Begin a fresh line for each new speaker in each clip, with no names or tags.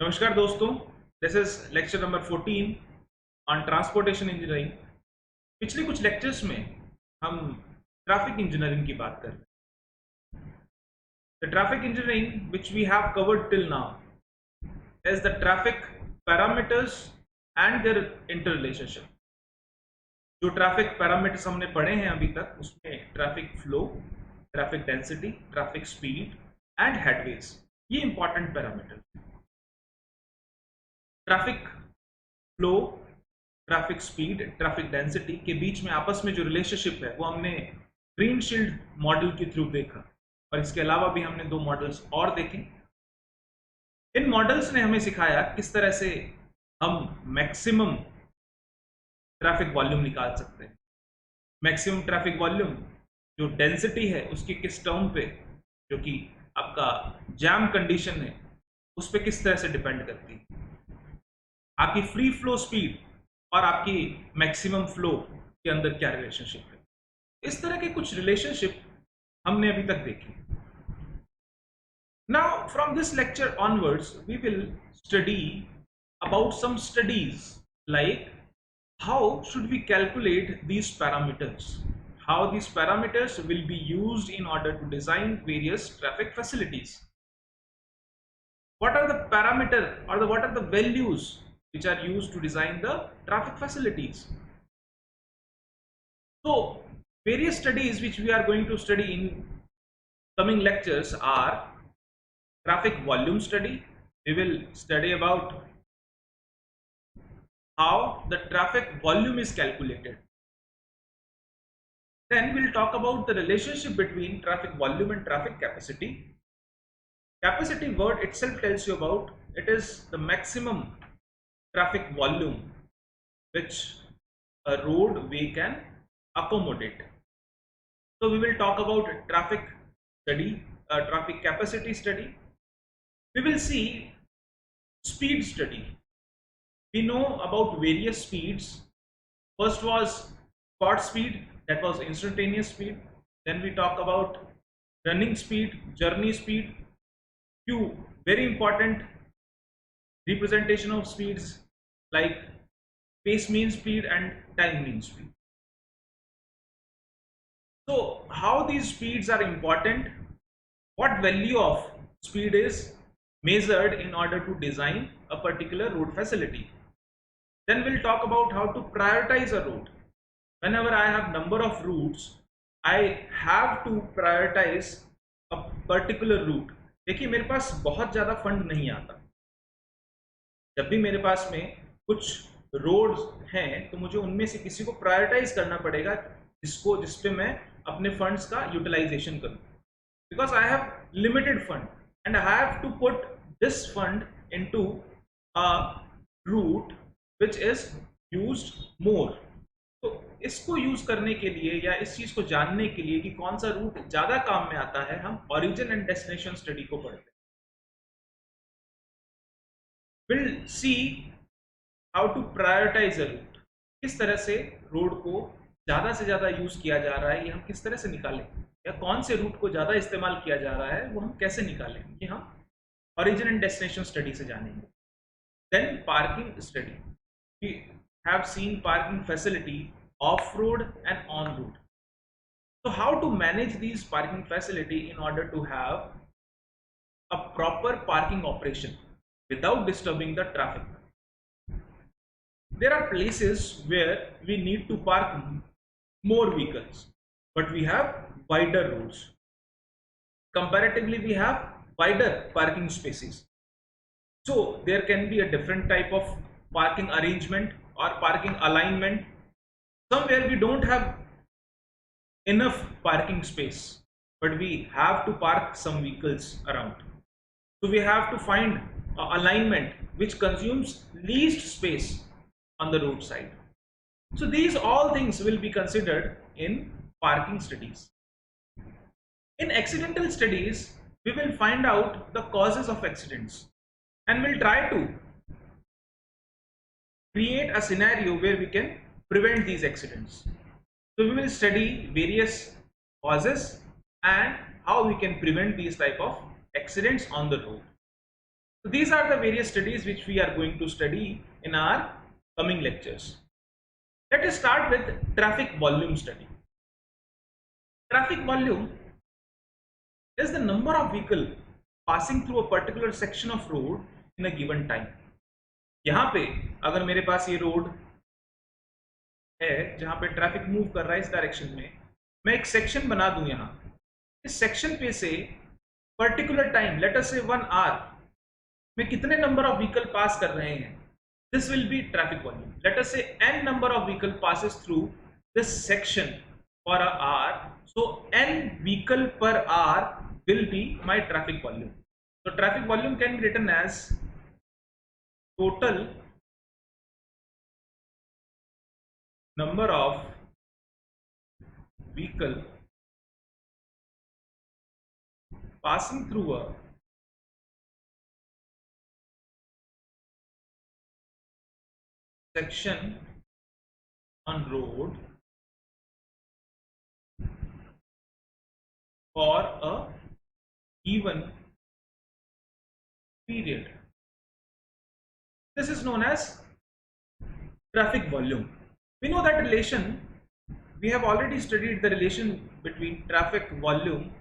नमस्कार दोस्तों, this is lecture number 14 on transportation engineering. पिछले कुछ लेक्चर्स में हम ट्रैफिक इंजीनियरिंग की बात कर रहे हैं। The traffic engineering which we have covered till now is the traffic parameters and their interrelationship. जो ट्रैफिक पैरामीटर्स हमने पढ़े हैं अभी तक, उसमें traffic flow, traffic density, traffic speed and headways, ये important parameter. Traffic flow, traffic speed, traffic density के बीच में आपस में जो रिलेशनशिप है वो हमने ग्रीन शील्ड मॉडल के थ्रू देखा, और इसके अलावा भी हमने दो मॉडल्स और देखे। इन मॉडल्स ने हमें सिखाया किस तरह से हम मैक्सिमम ट्रैफिक वॉल्यूम निकाल सकते हैं। मैक्सिमम ट्रैफिक वॉल्यूम जो डेंसिटी है उसके किस टर्म पे, जो कि आपका जैम कंडीशन है, उस पर किस तरह से डिपेंड करती है। आपकी फ्री फ्लो स्पीड और आपकी मैक्सिमम फ्लो के अंदर क्या रिलेशनशिप है, इस तरह के कुछ रिलेशनशिप हमने अभी तक देखे। Now from this lecture onwards we will study about some studies like how should we calculate these parameters, how these parameters will be used in order to design various traffic facilities, what are the parameter or what are the values which are used to design the traffic facilities. So various studies which we are going to study in coming lectures are traffic volume study. We will study about how the traffic volume is calculated. Then we'll talk about the relationship between traffic volume and traffic capacity. Capacity word itself tells you about it is the maximum traffic volume which a roadway can accommodate. So we will talk about traffic study, traffic capacity study. We will see speed study. We know about various speeds. First was spot speed, that was instantaneous speed. Then we talk about running speed, journey speed, few very important representation of speeds like pace mean speed and time mean speed. So how these speeds are important, what value of speed is measured in order to design a particular road facility. Then we'll talk about how to prioritize a route. Whenever I have number of routes, I have to prioritize a particular route. देखिए मेरे पास बहुत ज़्यादा fund नहीं आता, जब भी मेरे पास में कुछ रोड्स हैं तो मुझे उनमें से किसी को प्रायोरिटाइज करना पड़ेगा जिस पे मैं अपने फंड्स का यूटिलाइजेशन करूं, because I have limited fund and I have to put this fund into a route which is used more. तो इसको यूज करने के लिए या इस चीज को जानने के लिए कि कौन सा रूट ज्यादा काम में आता है, हम ओरिजिन एंड डेस्टिनेशन स्टडी को पढ़ते हैं। Will see how to prioritise a route, किस तरह से रोड को ज्यादा से ज्यादा यूज किया जा रहा है, ये हम किस तरह से निकालें, या कौन से रूट को ज्यादा इस्तेमाल किया जा रहा है वो हम कैसे निकालें, ये हम ओरिजिन एंड डेस्टिनेशन स्टडी से जानेंगे। Then parking study, we have seen parking facility off road and on road. So how to manage these parking facility in order to have a proper parking operation without disturbing the traffic. There are places where we need to park more vehicles, but we have wider roads. Comparatively, we have wider parking spaces. So there can be a different type of parking arrangement or parking alignment. Somewhere we don't have enough parking space, but we have to park some vehicles around. So we have to find alignment which consumes least space on the roadside. So these all things will be considered in parking studies. In accidental studies, we will find out the causes of accidents and we'll try to create a scenario where we can prevent these accidents. So we will study various causes and how we can prevent these type of accidents on the road. So these are the various studies which we are going to study in our coming lectures. Let us start with traffic volume study. Traffic volume is the number of vehicle passing through a particular section of road in a given time. यहाँ पे अगर मेरे पास ये road है जहाँ पे traffic move कर रहा है इस डायरेक्शन में, मैं एक सेक्शन बना दूं यहाँ, इस सेक्शन पे से पर्टिकुलर टाइम, लेट अस से 1 आवर में कितने नंबर ऑफ व्हीकल पास कर रहे हैं, this will be traffic volume. Let us say n number of vehicle passes through this section for an hour, so n vehicle per hour will be my traffic volume. So traffic volume can be written as total number of vehicle passing through a section on road for a given period. This is known as traffic volume. We know that relation. We have already studied the relation between traffic volume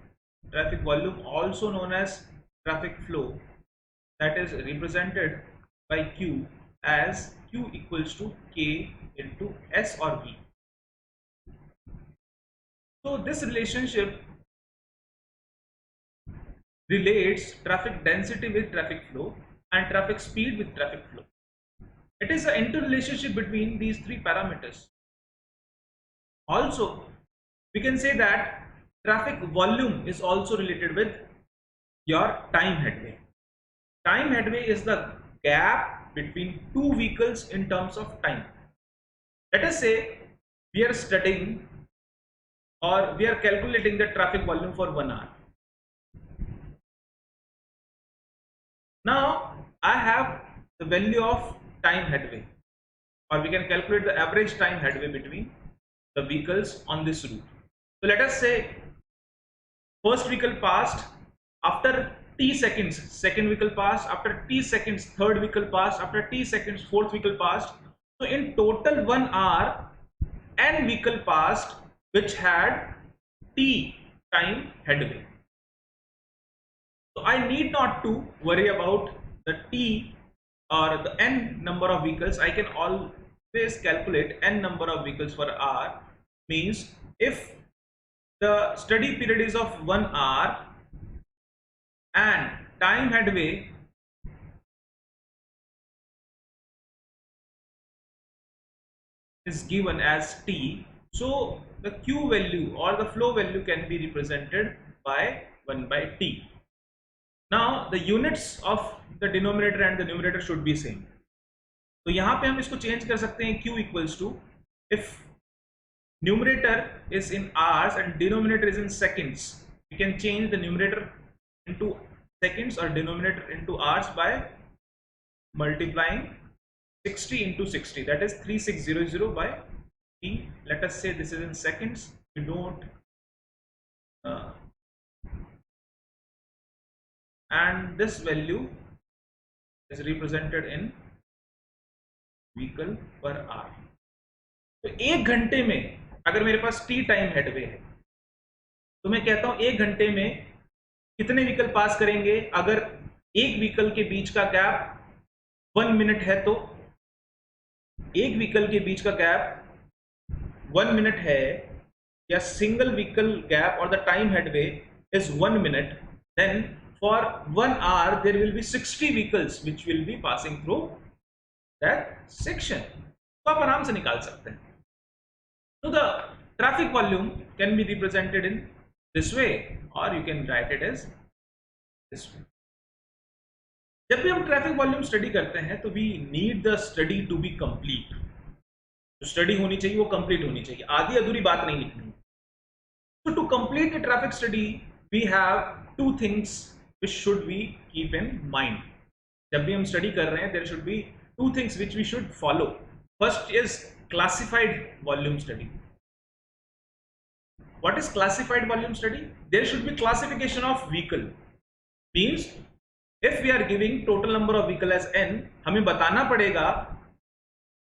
also known as traffic flow, that is represented by Q as Q equals to K into S or V. So this relationship relates traffic density with traffic flow and traffic speed with traffic flow. It is an interrelationship between these three parameters. Also, we can say that traffic volume is also related with your time headway. Time headway is the gap between two vehicles in terms of time. Let us say we are studying or we are calculating the traffic volume for 1 hour. Now I have the value of time headway, or we can calculate the average time headway between the vehicles on this route. So let us say first vehicle passed, after t seconds second vehicle passed, after t seconds third vehicle passed, after t seconds fourth vehicle passed. So in total 1 hour n vehicle passed which had t time headway. So I need not to worry about the t or the n number of vehicles. I can always calculate n number of vehicles per hour. Means if the study period is of 1 hour and time headway is given as t, so the q value or the flow value can be represented by 1 by t. Now the units of the denominator and the numerator should be same. तो यहाँ पे हम इसको change कर सकते हैं, q equals to, if numerator is in hours and denominator is in seconds, we can change the numerator into seconds or denominator into hours by multiplying 60 into 60, that is 3600 by t. Let us say this is in seconds, we don't and this value is represented in vehicle per hour. तो 1 घंटे में अगर मेरे पास t time headway है तो मैं कहता हूं 1 घंटे में कितने व्हीकल पास करेंगे. अगर एक व्हीकल के बीच का गैप 1 मिनट है तो एक व्हीकल के बीच का गैप 1 मिनट है, या सिंगल व्हीकल गैप और the time headway is 1 minute, then for 1 hour there will be 60 vehicles which will be passing through that section. तो आप आराम से निकाल सकते हैं. So the traffic volume can be represented in this way or you can write it as this way. जब भी हम ट्रैफिक वॉल्यूम स्टडी करते हैं तो we need the study to be complete. जो स्टडी होनी चाहिए वो कंप्लीट होनी चाहिए, आधी अधूरी बात नहीं लिखनी. So to complete the traffic study we have two things which should we keep in mind. जब भी हम स्टडी कर रहे हैं there should be two things which we should follow. First is classified volume study. What is classified volume study? There should be classification of vehicle. Means If we are giving total number of vehicle as n, हमें बताना पड़ेगा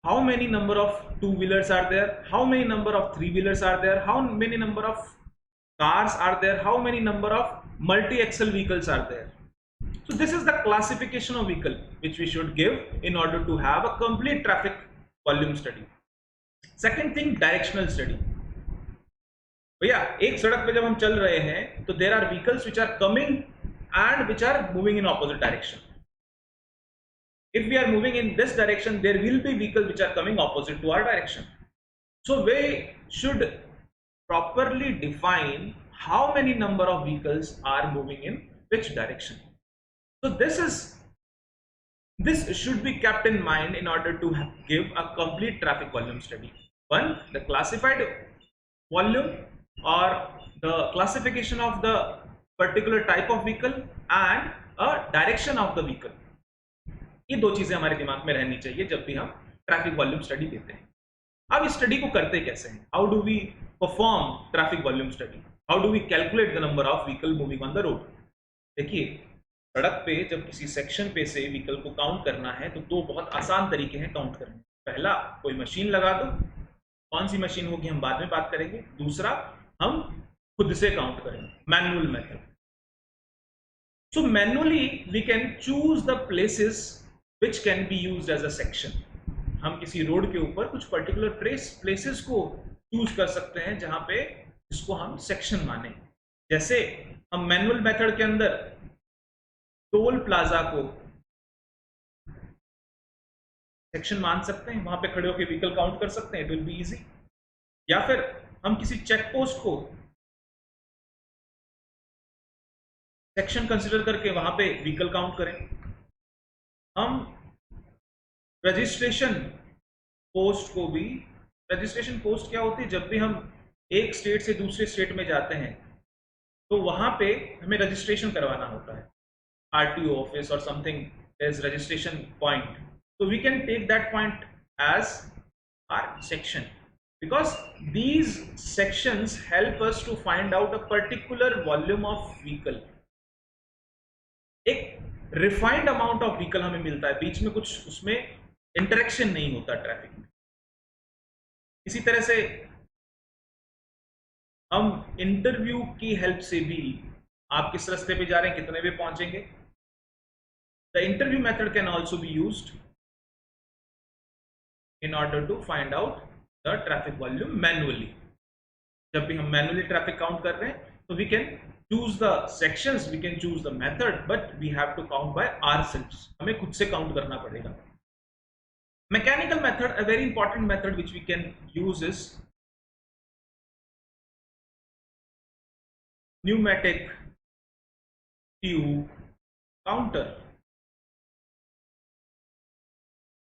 how many number of two-wheelers are there, how many number of three-wheelers are there, how many number of cars are there, how many number of multi-axle vehicles are there. So this is the classification of vehicle which we should give in order to have a complete traffic volume study. Second thing, directional study. भैया एक सड़क पे जब हम चल रहे हैं तो there are vehicles which are coming and which are moving in opposite direction. If we are moving in this direction, there will be vehicles which are coming opposite to our direction. So we should properly define how many number of vehicles are moving in which direction. So this should be kept in mind in order to give a complete traffic volume study. One, the classified volume or the classification of the particular type of vehicle and a direction of the vehicle. ये दो चीजें हमारे दिमाग में रहनी चाहिए जब भी हम ट्रैफिक वॉल्यूम स्टडी देते हैं. अब इस स्टडी को करते कैसे हैं? How do we perform traffic volume study? How do we calculate the number of vehicle moving on the road? देखिए, सड़क पे जब किसी सेक्शन पे से व्हीकल को काउंट करना है तो दो बहुत आसान तरीके हैं काउंट करने. पहला, कोई मशीन लगा दो. कौन सी मशीन होगी हम बाद में बात करेंगे. दूसरा, हम खुद से काउंट करेंगे, manual method. So manually we can choose the places which can be used as a section. हम किसी रोड के ऊपर कुछ पर्टिकुलर प्लेसेस को चूज कर सकते हैं जहां पे इसको हम सेक्शन माने. जैसे हम मैनुअल मेथड के अंदर टोल प्लाजा को सेक्शन मान सकते हैं, वहां पे खड़े होकर व्हीकल काउंट कर सकते हैं, इट विल बी इजी. या फिर हम किसी चेक पोस्ट को सेक्शन कंसिडर करके वहां पे व्हीकल काउंट करें. हम रजिस्ट्रेशन पोस्ट को भी, रजिस्ट्रेशन पोस्ट क्या होती है? जब भी हम एक स्टेट से दूसरे स्टेट में जाते हैं तो वहां पे हमें रजिस्ट्रेशन करवाना होता है, आरटीओ ऑफिस और समथिंग इज रजिस्ट्रेशन पॉइंट. तो we can take that point as our section because these sections help us to find out a particular volume of vehicle. एक रिफाइंड अमाउंट ऑफ व्हीकल हमें मिलता है, बीच में कुछ उसमें interaction नहीं होता ट्रैफिक में. इसी तरह से हम इंटरव्यू की हेल्प से भी, आप किस रास्ते पे जा रहे हैं, कितने पे पहुंचेंगे, the interview method can also be used in order to find out the traffic volume manually. जब भी हम मैनुअली ट्रैफिक काउंट कर रहे हैं तो we can choose the sections, we can choose the method, but we have to count by ourselves. हमें खुद से काउंट करना पड़ेगा. Mechanical method, a very important method which we can use is pneumatic tube counter.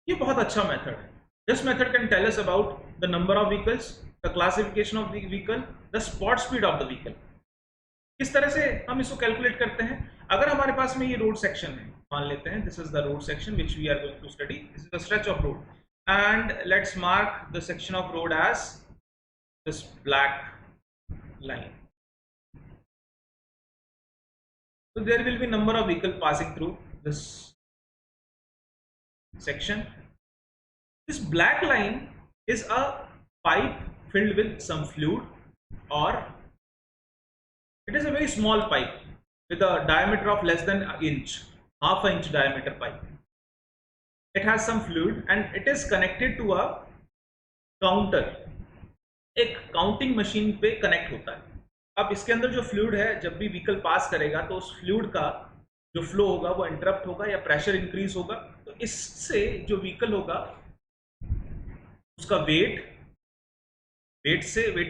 ये बहुत अच्छा method है. This method can tell us about the number of vehicles, the classification of the vehicle, the spot speed of the vehicle. किस तरह से हम इसको calculate करते हैं? अगर हमारे पास में ये रोड सेक्शन है, मान लेते हैं this is the road section which we are going to study. This is the stretch of road and let's mark the section of road as this black line. So there will be number of vehicle passing through this section. This black line is a pipe filled with some fluid, or it is a very small pipe with a diameter of less than an inch, half an inch diameter pipe. It has some fluid and it is connected to a counter. एक counting machine पे connect होता है. अब इसके अंदर जो fluid है, जब भी व्हीकल पास करेगा तो उस फ्लूइड का जो फ्लो होगा वो इंटरप्ट होगा या प्रेशर इंक्रीज होगा. तो इससे जो व्हीकल होगा उसका वेट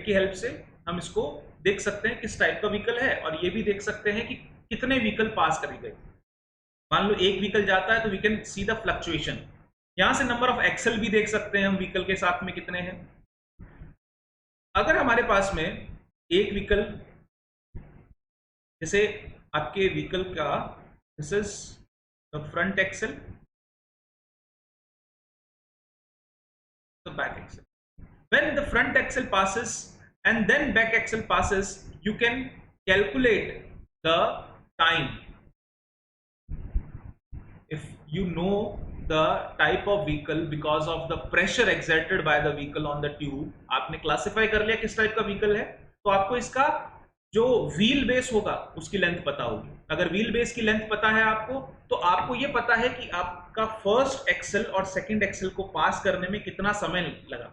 की हेल्प से हम इसको देख सकते हैं किस टाइप का व्हीकल है, और ये भी देख सकते हैं कि कितने व्हीकल पास करेंगे. मान लो एक व्हीकल जाता है तो we can see the fluctuation. यहां से नंबर ऑफ एक्सल भी देख सकते हैं हम व्हीकल के साथ में कितने हैं. अगर हमारे पास में एक व्हीकल, जैसे आपके व्हीकल का this is the front axle, the back axle. When the front axle passes and then back axle passes, you can calculate the time. you know the type of vehicle because of the pressure exerted by the vehicle on the tube. आपने classify कर लिया किस type का vehicle है, तो आपको इसका जो व्हील बेस होगा उसकी लेंथ पता होगी. अगर व्हील बेस की लेंथ पता है आपको, तो आपको ये पता है कि आपका फर्स्ट एक्सल और सेकंड एक्सल को पास करने में कितना समय लगा.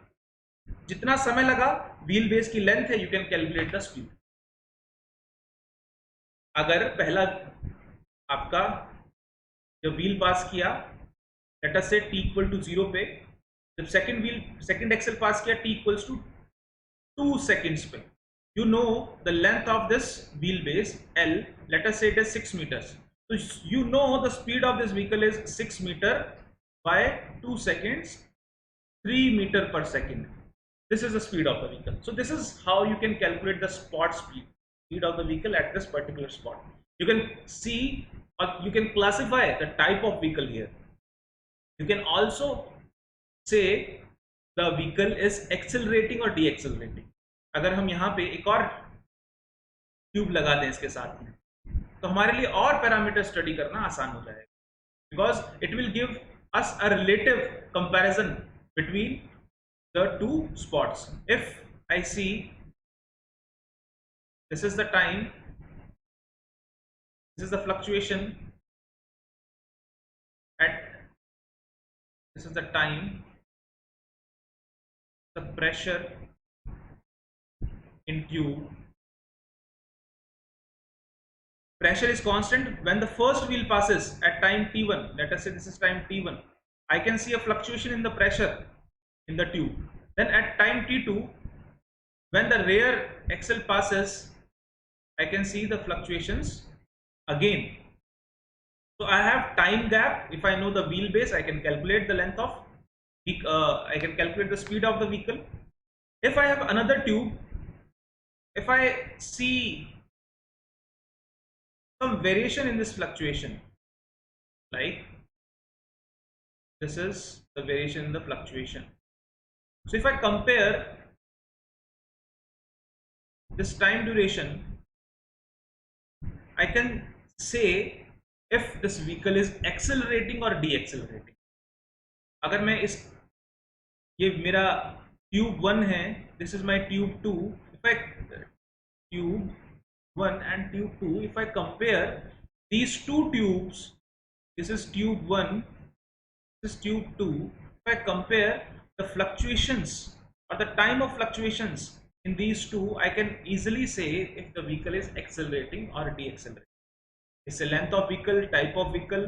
जितना समय लगा, व्हील बेस की लेंथ है, you can calculate the speed. अगर पहला आपका जब व्हील पास किया, लेट अस से t इक्वल टू 0 पे, जब सेकंड एक्सल पास किया t इक्वल्स टू 2 सेकंड्स पे, you know the length of this wheelbase L, let us say it is 6 meters. So you know the speed of this vehicle is 6 meter by 2 seconds, 3 meter per second. This is the speed of the vehicle. So this is how you can calculate the spot speed of the vehicle at this particular spot. You can see, or you can classify the type of vehicle here. You can also say the vehicle is accelerating or deaccelerating. अगर हम यहाँ पे एक और tube लगा दें इसके साथ में, तो हमारे लिए और पैरामीटर स्टडी करना आसान हो जाएगा, because it will give us a relative comparison between the two spots. If I see this is the time, this is the fluctuation at, this is the time, the pressure in tube. Pressure is constant when the first wheel passes at time t1. Let us say this is time t1. I can see a fluctuation in the pressure in the tube. Then at time t2, when the rear axle passes, I can see the fluctuations again. So I have time gap. If I know the wheelbase, I can calculate the length of, I can calculate the speed of the vehicle. If I have another tube, if I see some variation in this fluctuation, like this is the variation in the fluctuation. So if I compare this time duration, I can say if this vehicle is accelerating or deaccelerating. अगर मैं इस, ये मेरा tube 1 है, this is my tube 2. If I tube 1 and tube 2, if I compare these two tubes, this is tube 1, this is tube 2. If I compare the fluctuations or the time of fluctuations in these two, I can easily say if the vehicle is accelerating or deaccelerating. इससे length of vehicle, type of vehicle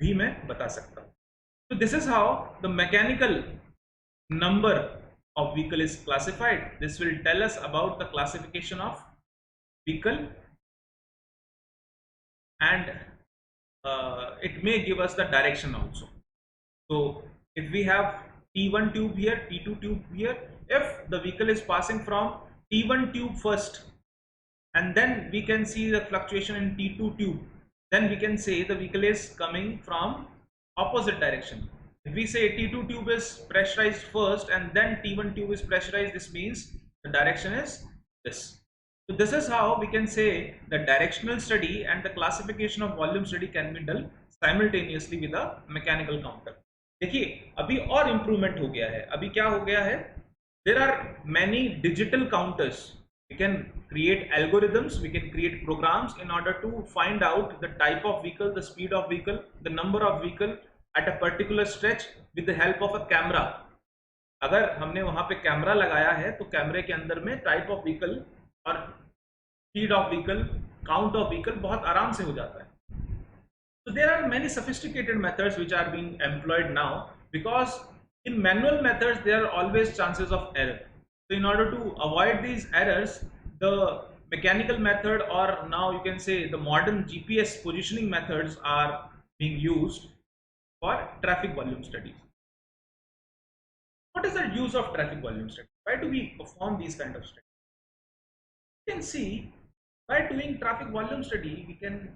भी मैं बता सकता हूं. तो this is how the mechanical number of vehicle is classified. This will tell us about the classification of vehicle, and it may give us the direction also. So if we have T1 tube here, T2 tube here, if the vehicle is passing from T1 tube first, and then we can see the fluctuation in T2 tube, then we can say the vehicle is coming from opposite direction. If we say T2 tube is pressurized first and then T1 tube is pressurized, this means the direction is this. So this is how we can say the directional study and the classification of volume study can be done simultaneously with a mechanical counter. देखिए अभी और improvement हो गया है. अभी क्या हो गया है? There are many digital counters. We can create algorithms, we can create programs in order to find out the type of vehicle, the speed of vehicle, the number of vehicle at a particular stretch with the help of a camera. अगर हमने वहां पे camera लगाया है तो कैमरे के अंदर में टाइप ऑफ व्हीकल और speed of vehicle, count of vehicle बहुत आराम से हो जाता है. So there are many sophisticated methods which are being employed now, because in manual methods there are always chances of error. So in order to avoid these errors, the mechanical method, or now you can say the modern GPS positioning methods, are being used for traffic volume studies. What is the use of traffic volume study? Why do we perform these kind of studies? You can see by doing traffic volume study, we can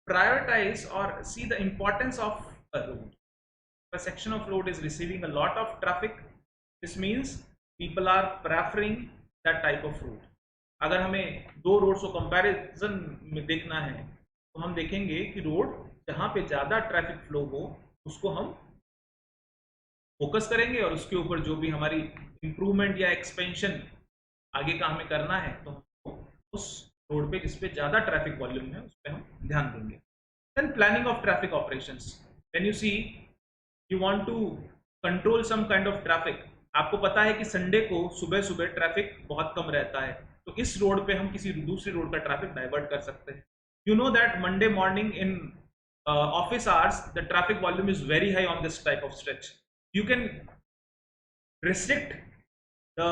prioritize or see the importance of a road. If a section of road is receiving a lot of traffic, this means people are preferring that type of road. अगर हमें दो roads को comparison में देखना है, तो हम देखेंगे कि रोड जहाँ पे ज़्यादा ट्रैफिक फ्लो हो उसको हम फोकस करेंगे, और उसके ऊपर जो भी हमारी इंप्रूवमेंट या एक्सपेंशन आगे का हमें करना है तो हम उस रोड पे जिस पे ज़्यादा ट्रैफिक वॉल्यूम है उस पर हम ध्यान देंगे। Then planning of traffic operations, when you see you want to control some kind of traffic. आपको पता है कि संडे को सुबह सुबह ट्रैफिक बहुत कम रहता है, तो इस रोड पे हम किसी दूसरी रोड का ट्रैफिक डाइवर्ट कर सकते हैं। You know that Monday morning in office hours the traffic volume is very high on this type of stretch. You can restrict the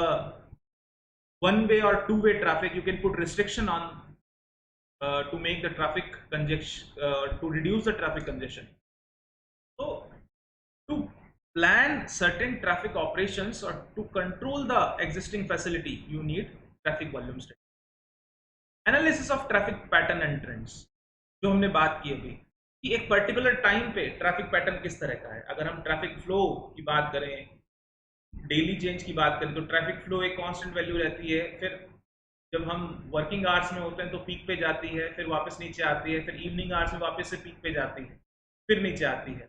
one way or two way traffic. You can put restriction on to make the traffic congestion, to reduce the traffic congestion. So to plan certain traffic operations or to control the existing facility you need traffic volume study. Analysis of traffic pattern and trends, जो हमने बात की अभी कि एक particular time पे traffic pattern किस तरह का है। अगर हम ट्रैफिक फ्लो की बात करें, डेली चेंज की बात करें, तो ट्रैफिक फ्लो एक कांस्टेंट वैल्यू रहती है। फिर जब हम वर्किंग आवर्स में होते हैं तो पीक पे जाती है, फिर वापस नीचे आती है, फिर इवनिंग आवर्स में वापस से पीक पे जाती है, फिर नीचे आती है।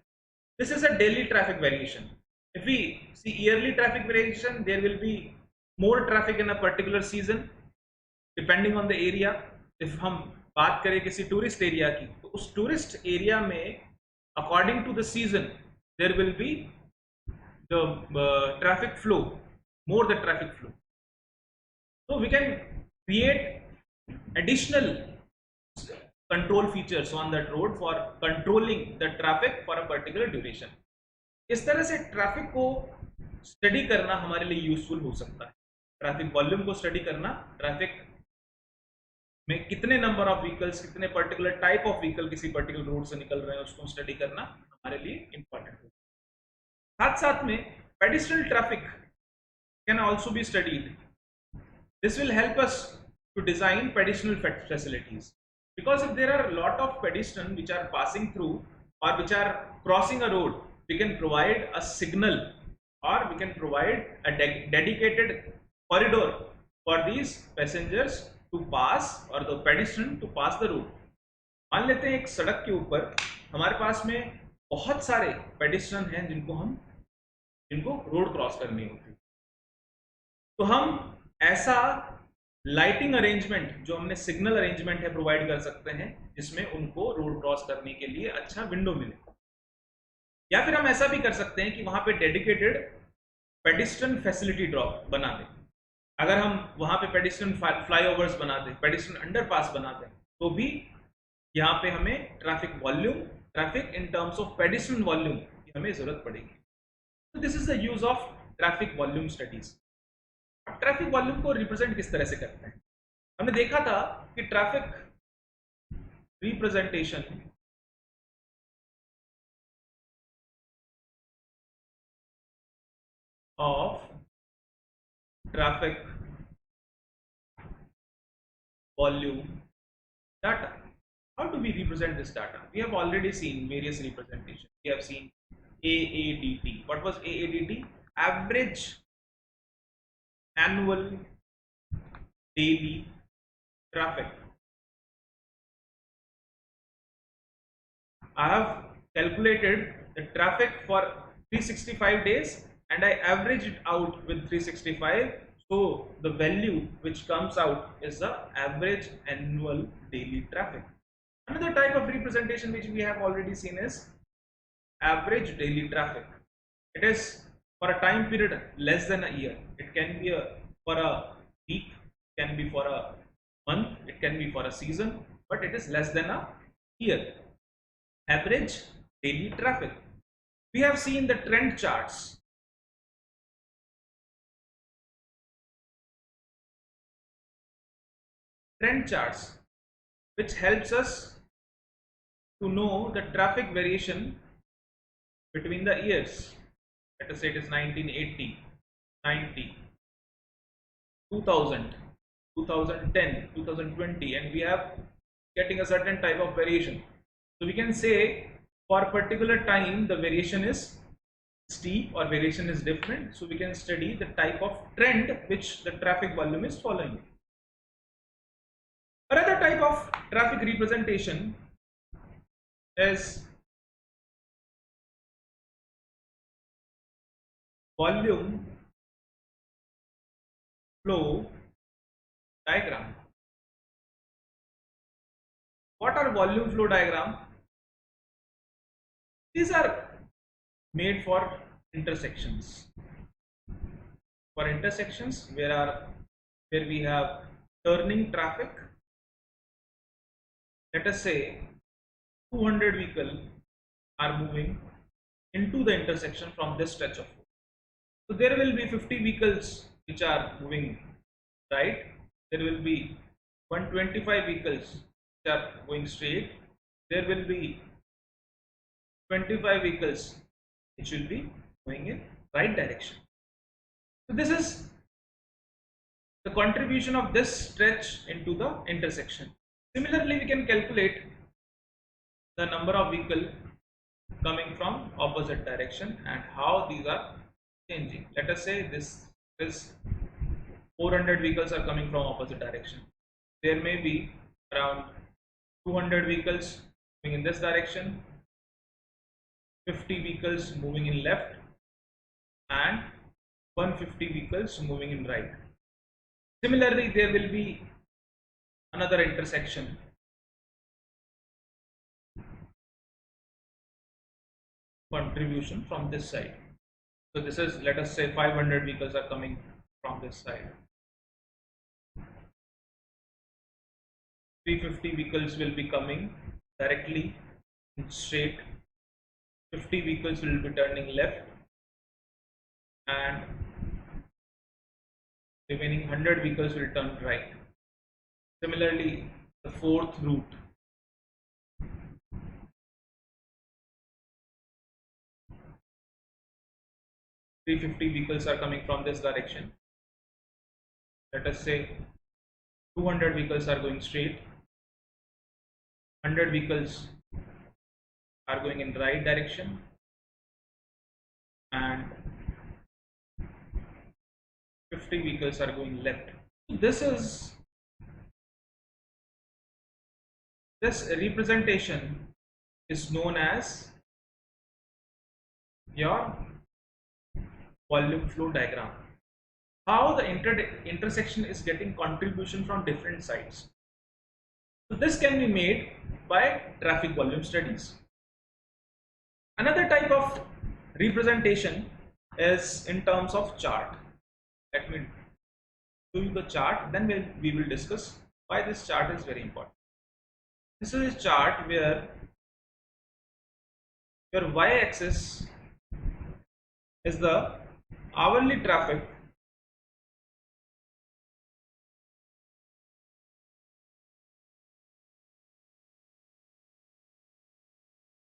This is a daily traffic variation. If we see yearly traffic variation, there will be more traffic in a particular season depending on the area. If हम बात करें किसी टूरिस्ट एरिया की, तो उस टूरिस्ट एरिया में according to the season there will be the traffic flow, more the traffic flow. So we can create additional control features on that road for controlling the traffic for a particular duration. इस तरह से traffic को study करना हमारे लिए useful हो सकता है। ट्रैफिक वॉल्यूम को स्टडी करना, ट्रैफिक में कितने नंबर ऑफ व्हीकल्स, कितने पर्टिकुलर टाइप ऑफ व्हीकल किसी पर्टिकुलर रोड से निकल रहे हैं उसको स्टडी करना हमारे लिए इंपॉर्टेंट है। साथ साथ में pedestrian traffic can also be studied. This will help us to design pedestrian facilities, because if there are a lot of pedestrians which are passing through or which are crossing a road, we can provide a signal or we can provide a dedicated corridor for these passengers to pass or the pedestrian to pass the road. मान लेते हैं एक सड़क के ऊपर हमारे पास में बहुत सारे पेडिस्ट्रियन हैं जिनको रोड क्रॉस करनी होती है, तो हम ऐसा लाइटिंग अरेंजमेंट जो हमने सिग्नल अरेंजमेंट है प्रोवाइड कर सकते हैं जिसमें उनको रोड क्रॉस करने के लिए अच्छा विंडो मिले। या फिर हम ऐसा भी कर सकते हैं कि वहां पे डेडिकेटेड पेडिस्ट्रियन फैसिलिटी ड्रॉप बना दें। अगर हम वहां पे पेडिस्ट्रियन फ्लाईओवर्स बना दें, पेडिस्ट्रियन अंडरपास बना दें, तो भी यहाँ पे हमें traffic volume, traffic in terms of pedestrian volume की हमें जरूरत पड़ेगी। तो this is the use of traffic volume studies. Traffic volume को रिप्रेजेंट किस तरह से करते हैं? हमने देखा था कि traffic representation of traffic volume data. How do we represent this data? We have already seen various representations. We have seen AADT. What was AADT? Average annual daily traffic. I have calculated the traffic for 365 days and I average it out with 365. So the value which comes out is the average annual daily traffic. Another type of representation which we have already seen is average daily traffic. It is for a time period less than a year. It can be for a week, it can be for a month, it can be for a season, but it is less than a year. Average daily traffic. We have seen the trend charts. Trend charts, which helps us to know the traffic variation between the years. Let us say it is 1980, 90, 2000, 2010, 2020, and we have getting a certain type of variation. So we can say for a particular time the variation is steep or variation is different. So we can study the type of trend which the traffic volume is following. Another type of traffic representation is volume flow diagram. What are volume flow diagram? These are made for intersections. For intersections where we have turning traffic. Let us say 200 vehicles are moving into the intersection from this stretch of road. So there will be 50 vehicles which are moving right. There will be 125 vehicles which are going straight. There will be 25 vehicles which will be going in right direction. So this is the contribution of this stretch into the intersection. Similarly, we can calculate the number of vehicles coming from opposite direction and how these are changing. Let us say this is 400 vehicles are coming from opposite direction. There may be around 200 vehicles moving in this direction, 50 vehicles moving in left, and 150 vehicles moving in right. Similarly, there will be another intersection contribution from this side. So this is, let us say 500 vehicles are coming from this side. 350 vehicles will be coming directly straight. 50 vehicles will be turning left, and remaining 100 vehicles will turn right. Similarly, the fourth route. Three 50 vehicles are coming from this direction. Let us say 200 vehicles are going straight, 100 vehicles are going in right direction, and 50 vehicles are going left. This representation is known as your volume flow diagram. How the intersection is getting contribution from different sides. So this can be made by traffic volume studies. Another type of representation is in terms of chart. Let me show you the chart, then we will discuss why this chart is very important. This is a chart where your y-axis is the hourly traffic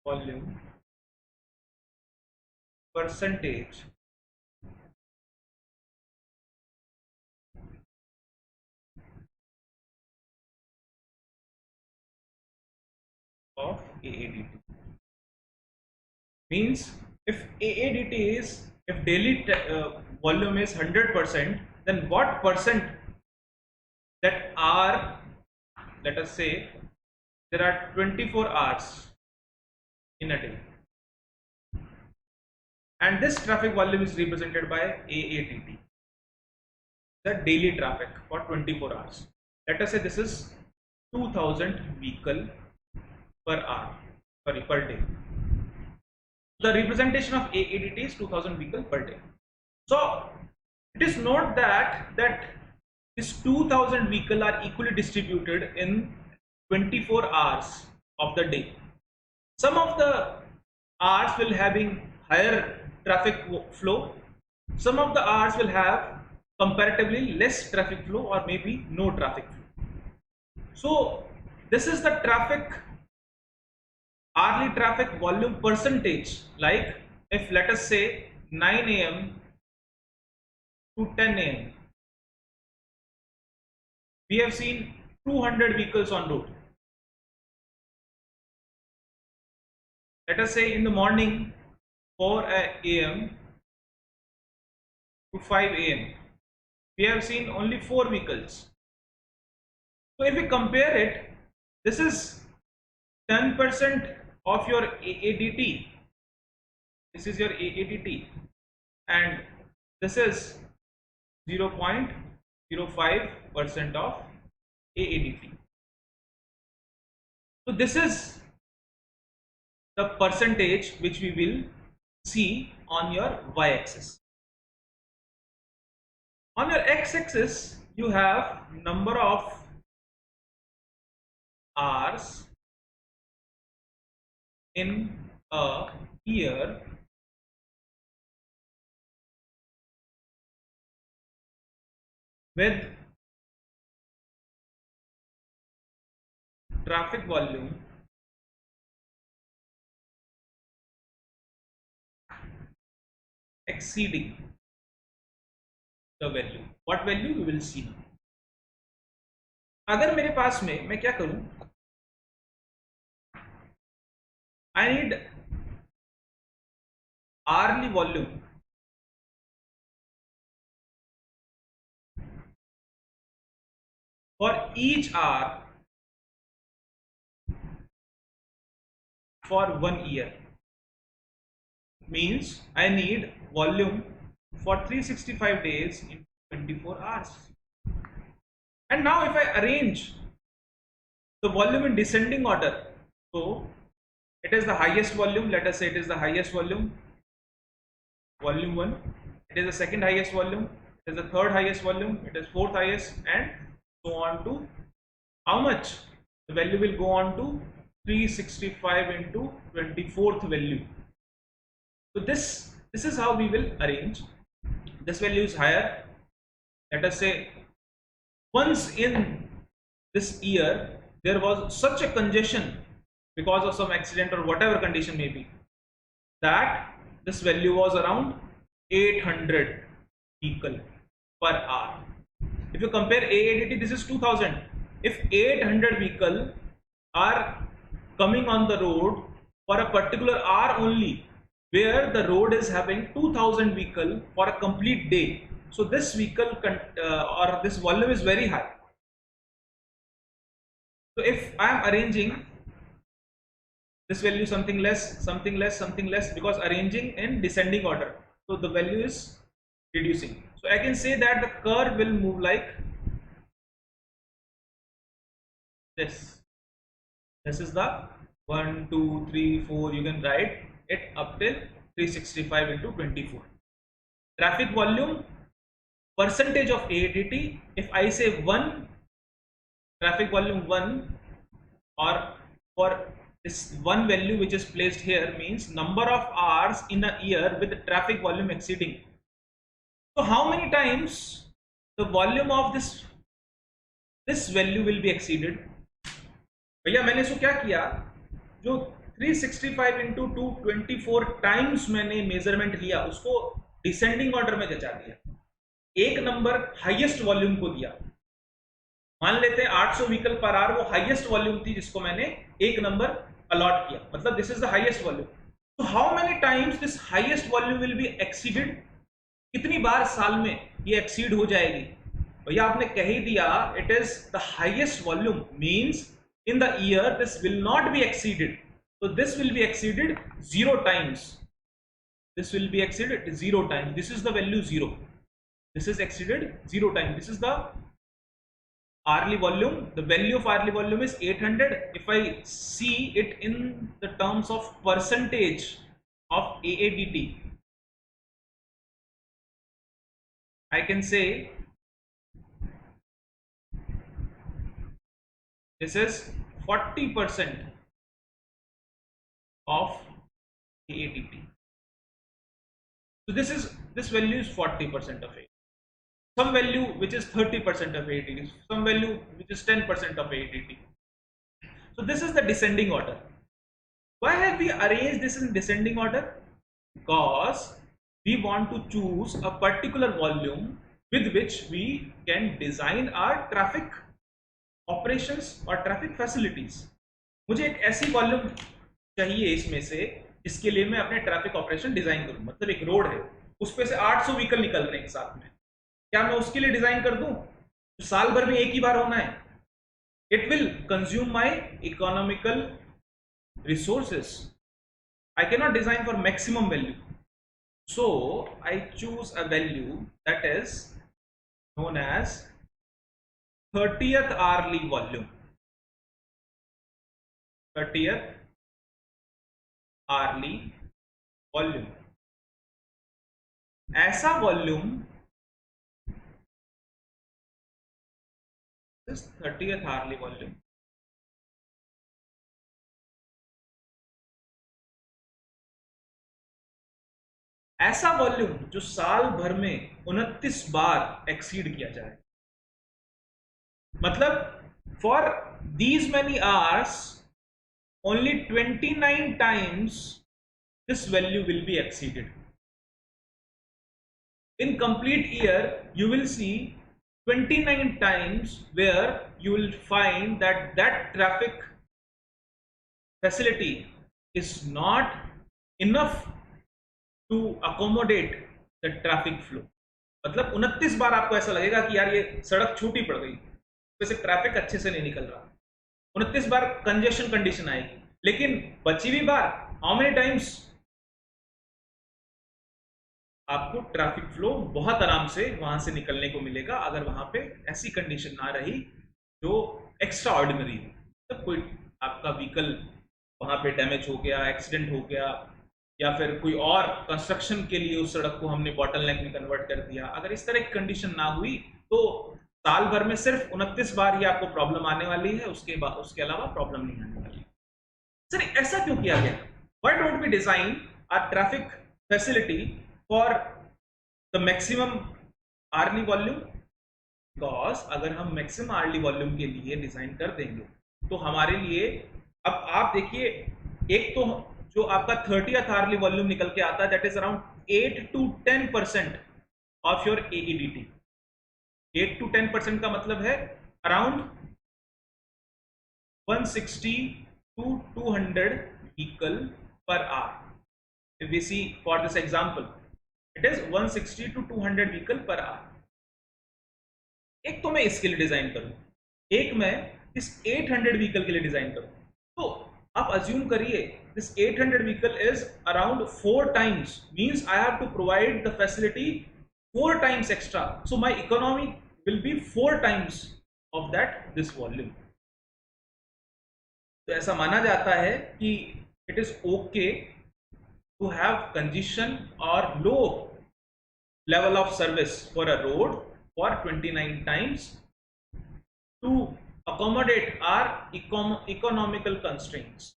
volume percentage of AADT. Means if AADT is, if daily volume is 100%, then what percent that are, let us say there are 24 hours in a day, and this traffic volume is represented by AATT, the daily traffic for 24 hours. Let us say this is 2000 vehicle per hour, sorry, per day. The representation of AADT is 2000 vehicle per day. So it is not that this 2000 vehicle are equally distributed in 24 hours of the day. Some of the hours will having higher traffic flow, some of the hours will have comparatively less traffic flow or maybe no traffic flow. So this is the hourly traffic volume percentage. Like if let us say 9 AM to 10 AM, we have seen 200 vehicles on road. Let us say in the morning 4 AM to 5 AM, we have seen only 4 vehicles. So if we compare it, this is 10% of your AADT. This is your AADT, and this is 0.05% of AADT. So this is the percentage which we will see on your y-axis. On your x-axis, you have number of hours in a year with traffic volume exceeding the value. What value we will see now. अगर मेरे पास में मैं क्या करूं, I need hourly volume for each hour for 1 year. Means I need volume for 365 days in 24 hours. And now if I arrange the volume in descending order, so it is the highest volume, let us say it is the highest volume, volume 1, it is the second highest volume, it is the third highest volume, it is fourth highest, and so on to how much? The value will go on to 365 into 24th value. So this is how we will arrange. This value is higher. Let us say once in this year there was such a congestion because of some accident or whatever condition may be, that this value was around 800 vehicle per hour. If you compare AADT, this is 2000. If 800 vehicle are coming on the road for a particular hour only, where the road is having 2000 vehicle for a complete day, so this vehicle or this volume is very high. So if I am arranging this value something less, something less, something less, because arranging in descending order, so the value is reducing. So I can say that the curve will move like this. This is the 1, 2, 3, 4. You can write it up till 365 into 24. Traffic volume percentage of AADT. If I say 1, traffic volume 1, or for this one value which is placed here, means number of hours in a year with the traffic volume exceeding. So how many times the volume of this value will be exceeded? भैया मैंने इसको क्या किया, जो 365 into 224 times मैंने measurement लिया, उसको descending order में जचा दिया. एक नंबर हाईएस्ट वॉल्यूम को दिया. मान लेते हैं 800 व्हीकल पर आवर वो हाईएस्ट वॉल्यूम थी जिसको मैंने एक नंबर अलॉट किया, मतलब this is the highest volume. तो how many times this highest volume will be exceeded? कितनी बार साल में ये एक्सीड हो जाएगी? भैया आपने कह ही दिया it is the highest volume, means in the year this will not be exceeded. So this will be exceeded 0 times. This will be exceeded 0 times. This is the value 0. This is exceeded 0 times. This is the hourly volume. The value of hourly volume is 800. If I see it in the terms of percentage of AADT, I can say this is 40% of AADT. So this value is 40% of it. Some value which is 30% of AADT, some value which is 10% of AADT. So this is the descending order. Why have we arranged this in descending order? Because we want to choose a particular volume with which we can design our traffic operations और traffic facilities. मुझे एक ऐसी volume चाहिए इसमें से जिसके लिए मैं अपने ट्रैफिक ऑपरेशन डिजाइन करूं. मतलब एक रोड है, उस पे से 800 व्हीकल निकल रहे हैं एक साथ में, क्या मैं उसके लिए डिजाइन कर दूं तो साल भर में एक ही बार होना है? It will consume my economical resources. I cannot design for maximum value. So I choose a value that is known as 30th hourly volume. 30th hourly volume. ऐसा वॉल्यूम इस 30th hourly volume ऐसा volume जो साल भर में 29 बार exceed किया जाए. मतलब for these many hours only 29 times this value will be exceeded. In complete year you will see 29 times where you will find that that traffic facility is not enough to accommodate the traffic flow. मतलब 29 बार आपको ऐसा लगेगा कि यार ये सड़क छोटी पड़ गई, वैसे ट्रैफिक अच्छे से नहीं निकल रहा. 29 बार कंजेशन कंडीशन आएगी, लेकिन बची हुई बार हाउ मेनी टाइम्स आपको ट्रैफिक फ्लो बहुत आराम से वहां से निकलने को मिलेगा अगर वहां पे ऐसी कंडीशन ना रही जो एक्स्ट्रा ऑर्डिनरी है. तब कोई आपका व्हीकल वहां पे डैमेज हो गया, एक्सीडेंट हो गया, या फिर कोई और कंस्ट्रक्शन के लिए उस सड़क को हमने बॉटलनेक में कन्वर्ट कर दिया, अगर इस तरह की कंडीशन ना हुई तो साल भर में सिर्फ 29 बार ही आपको प्रॉब्लम आने वाली है, उसके अलावा प्रॉब्लम नहीं आने वाली. सर ऐसा क्यों किया गया? Why don't we design a traffic facility for the maximum hourly volume? Because अगर हम मैक्सिमम आर्ली वॉल्यूम के लिए डिजाइन कर देंगे तो हमारे लिए, अब आप देखिए, एक तो जो आपका 30th hourly वॉल्यूम निकल के आता है that is around 8 to 10% of your AEDT. 8 to 10% का मतलब है around 160 to 200 vehicle per hour. If we see for this example, it is 160 to 200 vehicle per hour. एक तो मैं इसके लिए डिजाइन करूं, एक मैं इस 800 व्हीकल के लिए डिजाइन करूं. तो आप अज्यूम करिए this 800 vehicle is around 4 times, means I have to provide the facility 4 times extra, so my economy will be 4 times of that this volume. तो ऐसा माना जाता है कि it is okay to have congestion or low level of service for a road for 29 times to accommodate our economical constraints.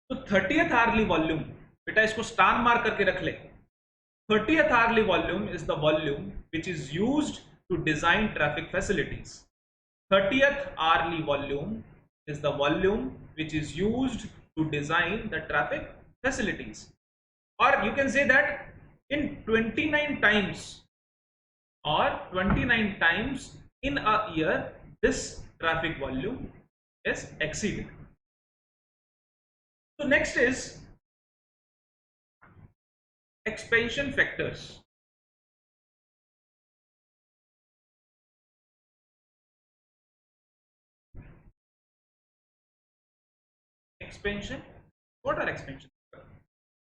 तो 30th hourly volume, बेटा इसको star mark करके रख ले. 30th hourly volume is the volume which is used to design traffic facilities. 30th hourly volume is the volume which is used to design the traffic facilities. Or you can say that in 29 times or 29 times in a year this traffic volume is exceeded. So next is expansion factors. Expansion, what are expansion?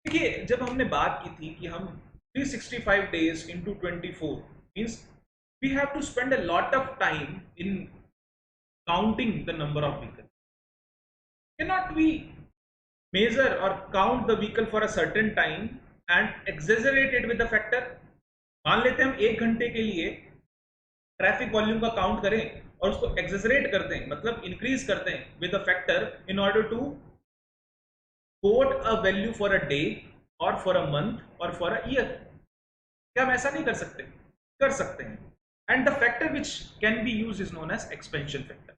देखिए जब हमने बात की थी कि हम 365 days into 24 means we have to spend a lot of time in counting the number of vehicles. Cannot we measure or count the vehicle for a certain time and exaggerate it with the factor? मान लेते हैं हम 1 घंटे के लिए traffic volume का count करें और उसको एक्सेजरेट करते हैं, मतलब इंक्रीज करते हैं with a factor in order to quote a value for a day और फॉर अ मंथ और फॉर अ ईयर. क्या हम ऐसा नहीं कर सकते? कर सकते हैं. And the factor which can be use is known as expansion factor.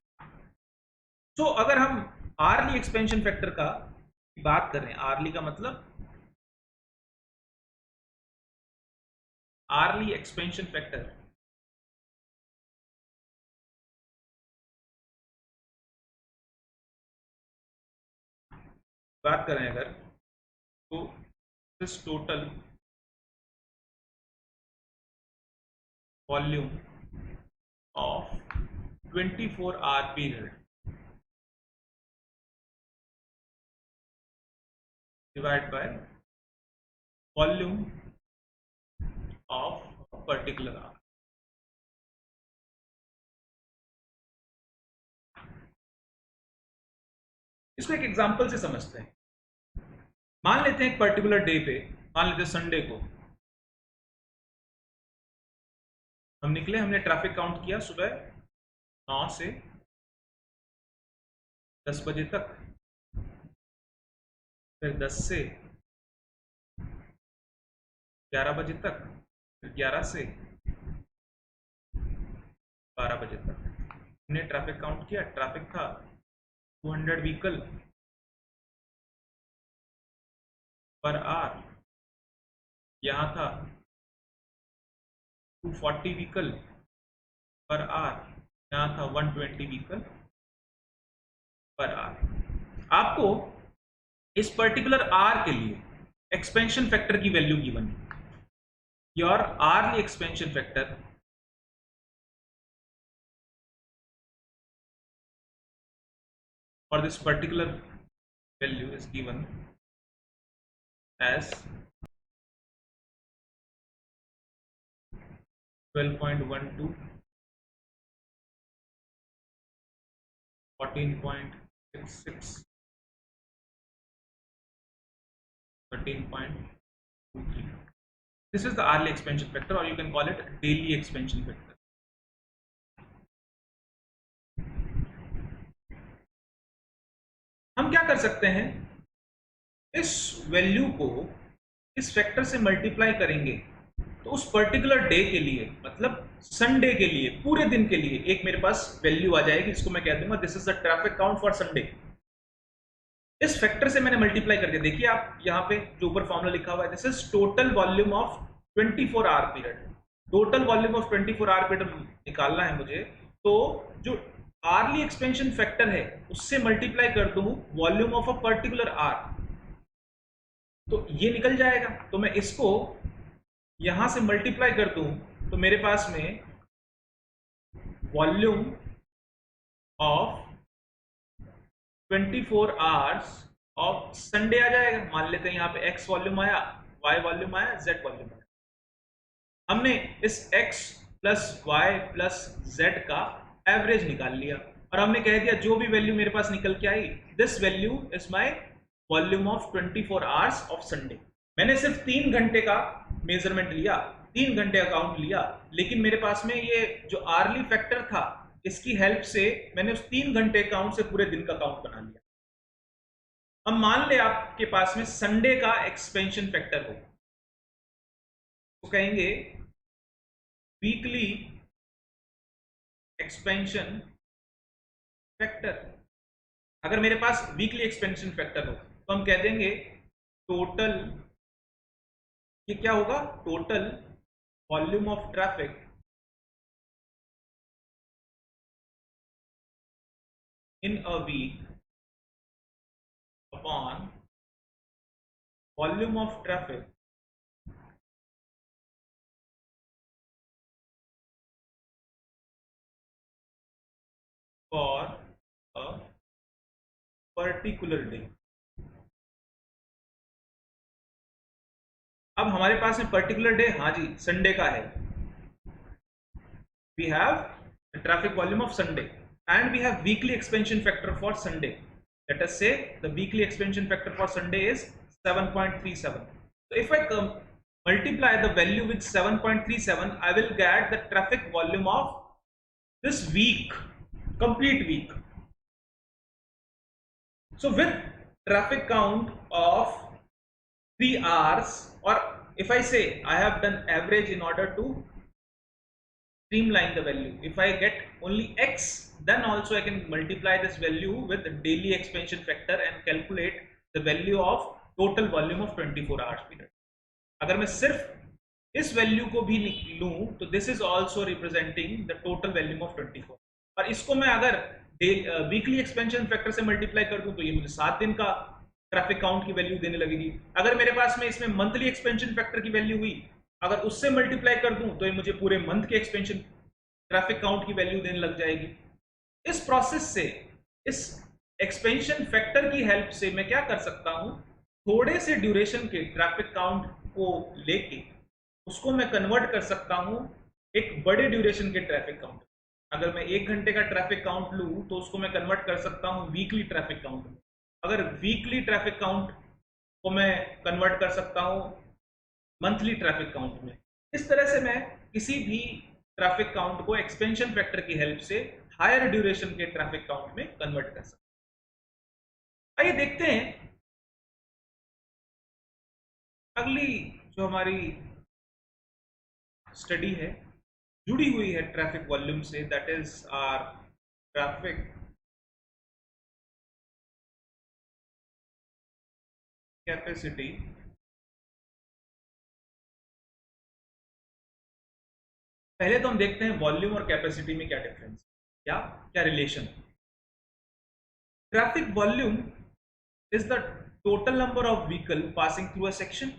So अगर हम आर्ली एक्सपेंशन फैक्टर का बात करें, आर्ली का मतलब आर्ली एक्सपेंशन फैक्टर बात करें अगर, तो this total volume of 24-hour period divide by volume of particular arc. इसको एक एग्जांपल से समझते हैं। मान लेते हैं एक पर्टिकुलर डे पे, मान लेते हैं संडे को, हम निकले, हमने ट्रैफिक काउंट किया सुबह 9 से 10 बजे तक, फिर 10 से 11 बजे तक, फिर 11 से 12 बजे तक हमने ट्रैफिक काउंट किया। ट्रैफिक था 200 व्हीकल पर आवर, यहाँ था 240 व्हीकल पर आवर, यहाँ था 120 व्हीकल पर आवर। आपको इस पर्टिकुलर आर के लिए एक्सपेंशन फैक्टर की वैल्यू गिवन है। Your early expansion factor for this particular value is given as 12.12, 14.66, 13.23. This is the hourly expansion factor, or you can call it daily expansion factor. हम क्या कर सकते हैं, इस वैल्यू को इस फैक्टर से मल्टीप्लाई करेंगे तो उस पर्टिकुलर डे के लिए, मतलब संडे के लिए, पूरे दिन के लिए एक मेरे पास वैल्यू आ जाएगी, इसको मैं कह दूंगा this is the traffic count for Sunday. इस फैक्टर से मैंने मल्टीप्लाई कर दिया। देखिए आप यहाँ पे जो ऊपर फॉर्मूला लिखा हुआ है, this is total volume of 24 our period. Total volume of 24 our period निकालना है मुझे, तो जो आरली एक्सपेंशन फैक्टर है उससे मल्टीप्लाई कर दूं volume of a particular hour, तो ये निकल जाएगा। तो मैं इसको यहां से मल्टीप्लाई कर दूं तो मेरे पास में volume of 24 hours of Sunday आ जाएगा। मान लेते हैं यहाँ पे x वॉल्यूम आया, y वॉल्यूम आया, z वॉल्यूम आया। हमने इस x plus y plus z का एवरेज निकाल लिया और हमने कह दिया जो भी वैल्यू मेरे पास निकल के आई, this value is my volume of 24 hours of Sunday. मैंने सिर्फ 3 घंटे का मेजरमेंट लिया, 3 घंटे का काउंट लिया, लेकिन मेरे पास में ये जो आर्ली फैक्टर था इसकी हेल्प से मैंने उस 3 घंटे काउंट से पूरे दिन का काउंट बना लिया। अब मान ले आपके पास में संडे का एक्सपेंशन फैक्टर हो, तो कहेंगे वीकली एक्सपेंशन फैक्टर। अगर मेरे पास वीकली एक्सपेंशन फैक्टर हो तो हम कह देंगे टोटल, ये क्या होगा, total volume of traffic in a week upon volume of traffic for a particular day. अब हमारे पास में पर्टिकुलर डे, हाँ जी संडे का है। We have traffic volume of Sunday and we have weekly expansion factor for Sunday. Let us say the weekly expansion factor for Sunday is 7.37. So if I multiply the value with 7.37, I will get the traffic volume of this week, complete week. So with traffic count of 3 hours, or if I say I have done average in order to streamline the value, if I get only x, then also I can multiply this value with the daily expansion factor and calculate the value of total volume of 24 hours period. अगर मैं सिर्फ इस value को भी लूं तो this is also representing the total volume of 24, और इसको मैं अगर वीकली एक्सपेंशन फैक्टर से मल्टीप्लाई कर दूं तो ये मुझे 7 दिन का ट्रैफिक काउंट की वैल्यू देने लगेगी। अगर मेरे पास में इसमें मंथली एक्सपेंशन फैक्टर की वैल्यू हुई, अगर उससे मल्टीप्लाई कर दूं तो ये मुझे पूरे मंथ के एक्सपेंशन ट्रैफिक काउंट की वैल्यू देने लग जाएगी। इस प्रोसेस से, इस एक्सपेंशन फैक्टर की हेल्प से मैं क्या कर सकता हूं, थोड़े से ड्यूरेशन के ट्रैफिक काउंट को लेके उसको मैं कन्वर्ट कर सकता हूं एक बड़े ड्यूरेशन के ट्रैफिक काउंट। अगर मैं 1 घंटे का ट्रैफिक काउंट लूं तो उसको मैं कन्वर्ट कर सकता हूं वीकली ट्रैफिक काउंट में। अगर वीकली ट्रैफिक काउंट को मैं कन्वर्ट कर सकता हूं मंथली ट्रैफिक काउंट में। इस तरह से मैं किसी भी ट्रैफिक काउंट को एक्सपेंशन फैक्टर की हेल्प से हायर ड्यूरेशन के ट्रैफिक काउंट में कन्वर्ट कर सकता हूं। आइए देखते हैं अगली जो हमारी स्टडी है जुड़ी हुई है ट्रैफिक वॉल्यूम से, that is our traffic capacity. पहले तो हम देखते हैं वॉल्यूम और कैपेसिटी में क्या डिफरेंस, क्या relation. Traffic volume is the total number of vehicle passing through a section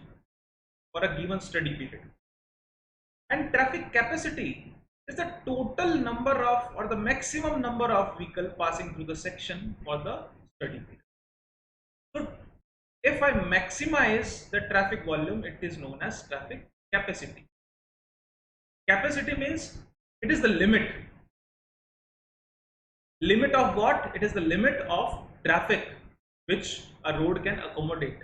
for a given study period, and traffic capacity is the total number of or the maximum number of vehicle passing through the section for the study period. So if I maximize the traffic volume, it is known as traffic capacity. Capacity means it is the limit of what? It is the limit of traffic which a road can accommodate,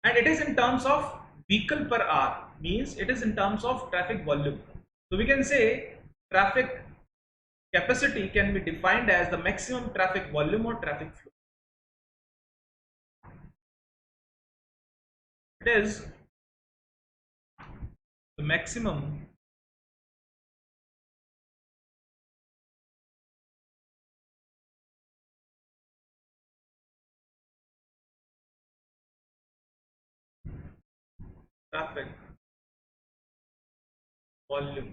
and it is in terms of vehicle per hour, means it is in terms of traffic volume. So we can say traffic capacity can be defined as the maximum traffic volume or traffic flow. It is the maximum traffic volume।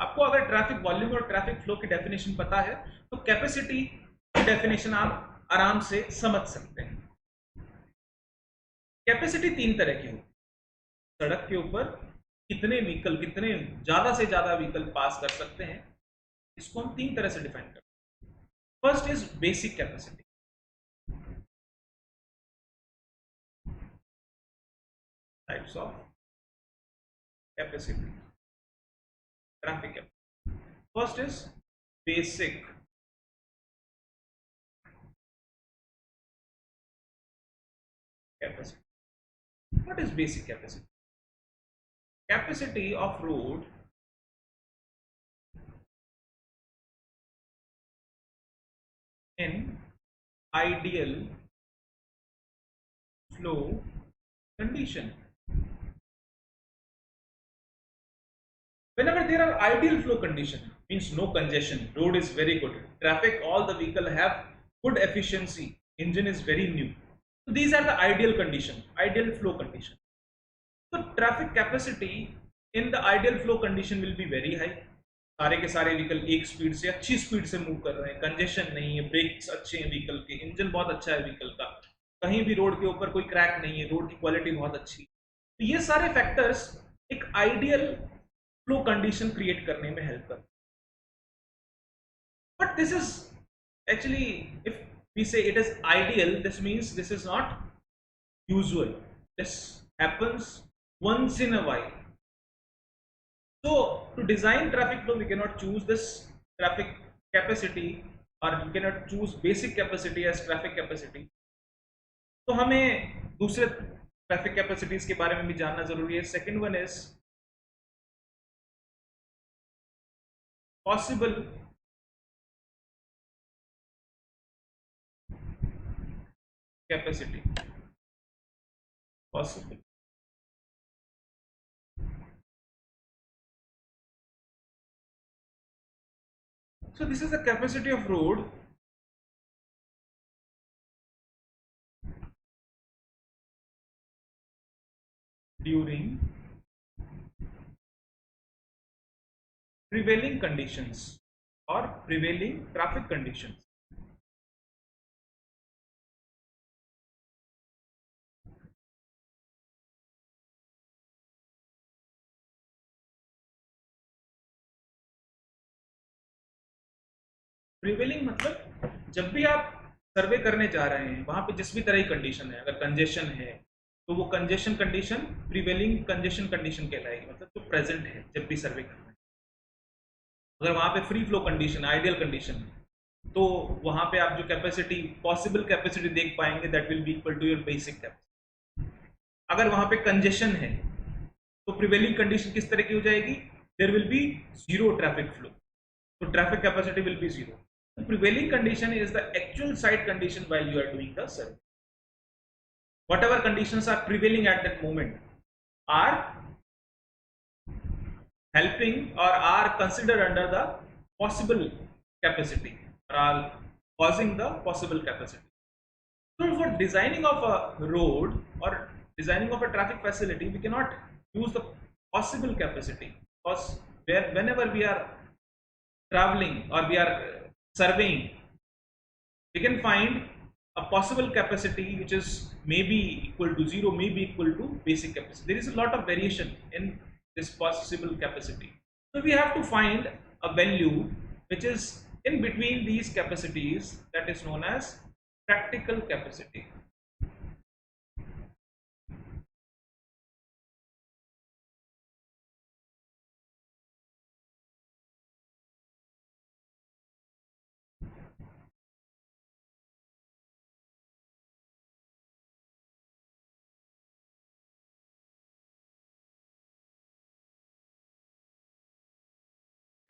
आपको अगर traffic volume और traffic flow की definition पता है तो capacity की definition आप आराम से समझ सकते हैं। कैपेसिटी तीन तरह की होती है। सड़क के ऊपर कितने व्हीकल, कितने ज्यादा से ज्यादा व्हीकल पास कर सकते हैं, इसको हम तीन तरह से डिफाइन करते हैं। First is basic capacity. Types of capacity, traffic capacity. First is basic capacity. What is basic capacity? Capacity of road in ideal flow condition. Whenever there are ideal flow condition, means no congestion, road is very good, traffic, all the vehicle have good efficiency, engine is very new. So these are the ideal condition, ideal flow condition. So traffic capacity in the ideal flow condition will be very high. सारे के सारे vehicle एक speed से, अच्छी speed से move कर रहे हैं, कंजेशन नहीं है, ब्रेक्स अच्छे हैं व्हीकल के, इंजन बहुत अच्छा है व्हीकल का, कहीं भी रोड के ऊपर कोई क्रैक नहीं है, रोड की क्वालिटी बहुत अच्छी। तो ये सारे फैक्टर्स एक आइडियल फ्लो कंडीशन क्रिएट करने में हेल्प करते हैं। But this is actually, if we say it is ideal, this means this is not usual, this happens once in a while. So to design traffic flow, we cannot choose this traffic capacity, or you cannot choose basic capacity as traffic capacity. तो हमें दूसरे traffic capacities के बारे में भी जानना जरूरी है। Second one is possible capacity, possible. So this is the capacity of road during prevailing conditions or prevailing traffic conditions. Prevailing मतलब जब भी आप सर्वे करने जा रहे हैं वहां पे जिस भी तरह की कंडीशन है, अगर कंजेशन है तो वो congestion condition prevailing congestion condition कहलाएगी, मतलब जो प्रेजेंट है जब भी सर्वे करना है। अगर वहां पे free flow condition, ideal condition है, तो वहां पे आप जो कैपेसिटी, पॉसिबल कैपेसिटी देख पाएंगे that will be equal to your basic capacity. अगर वहां पे कंजेशन है तो प्रिवेलिंग कंडीशन किस तरह की हो जाएगी, there will be zero traffic flow, तो traffic capacity will be zero. The prevailing condition is the actual site condition while you are doing the survey. Whatever conditions are prevailing at that moment are helping or are considered under the possible capacity or are causing the possible capacity. So for designing of a road or designing of a traffic facility, we cannot use the possible capacity, because whenever we are traveling or we are surveying, we can find a possible capacity which is maybe equal to zero, maybe equal to basic capacity. There is a lot of variation in this possible capacity. So we have to find a value which is in between these capacities, that is known as practical capacity.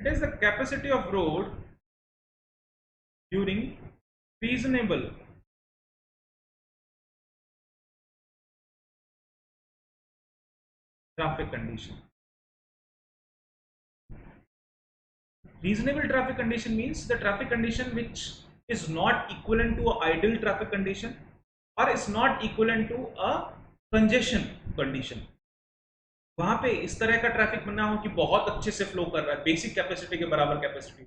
It is the capacity of road during reasonable traffic condition. Reasonable traffic condition means the traffic condition which is not equivalent to an ideal traffic condition or is not equivalent to a congestion condition. वहां पे इस तरह का traffic बनना हो कि बहुत अच्छे से फ्लो कर रहा है, बेसिक कैपेसिटी के बराबर कैपेसिटी,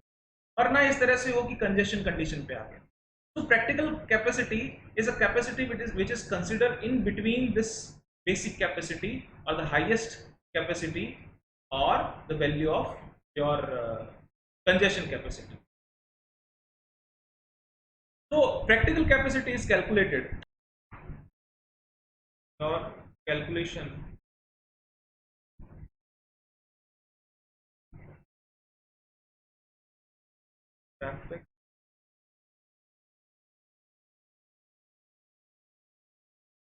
और ना इस तरह से हो कि कंजेशन कंडीशन पे आ गया. So practical capacity is a capacity which is considered in between this basic capacity or the highest capacity or the value of your congestion capacity. So practical capacity is calculated, or calculation traffic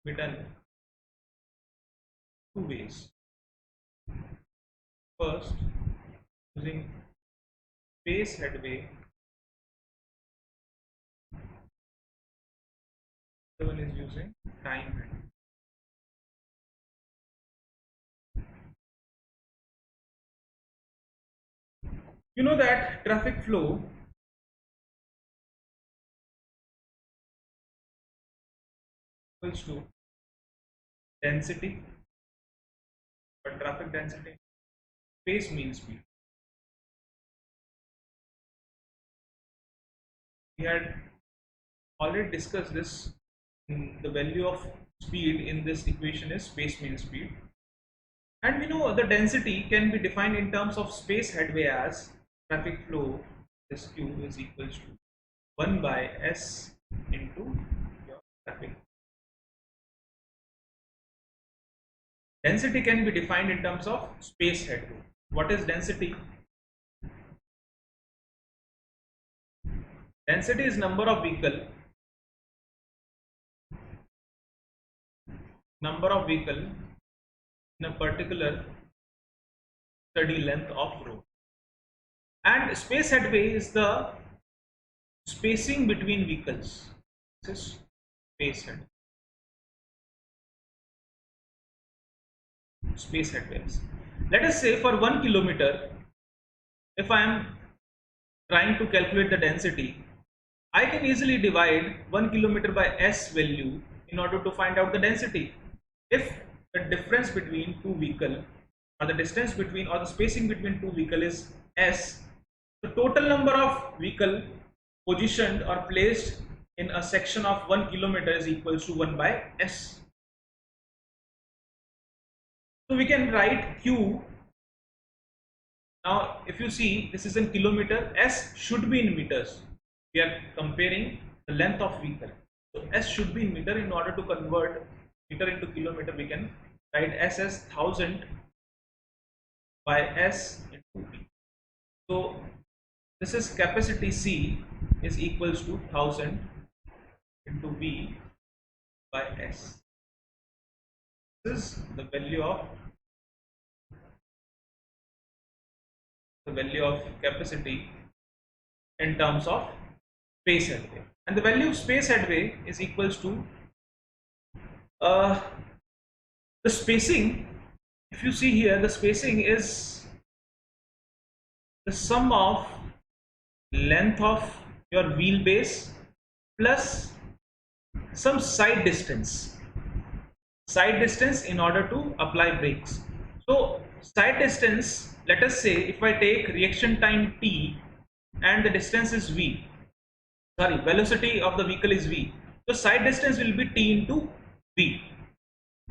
be done two ways. First, using space headway, the one is using time headway. You know that traffic flow equals to density, but traffic density, space mean speed. We had already discussed this. The value of speed in this equation is space mean speed, and we know the density can be defined in terms of space headway as traffic flow this q is equals to 1 by s into your traffic. Density can be defined in terms of space headway. What is density? Density is number of vehicle in a particular study length of road, and space headway is the spacing between vehicles. This is space headway. Space headways. Let us say for 1 kilometer, if I am trying to calculate the density, I can easily divide 1 kilometer by s value in order to find out the density. If the difference between two vehicle, or the distance between, or the spacing between two vehicle is s, the total number of vehicle positioned or placed in a section of 1 kilometer is equals to 1 by s. So we can write q. Now if you see, this is in kilometer, s should be in meters. We are comparing the length of vehicle. So S should be in meter. In order to convert meter into kilometer, we can write S as 1000 by S into V. So this is capacity C is equals to 1000 into V by S. This is the value of capacity in terms of space headway, and the value of space headway is equals to the spacing. If you see here, the spacing is the sum of length of your wheelbase plus some side distance in order to apply brakes. So side distance, let us say if I take reaction time t and the distance is v, sorry, velocity of the vehicle is v, so side distance will be t into v.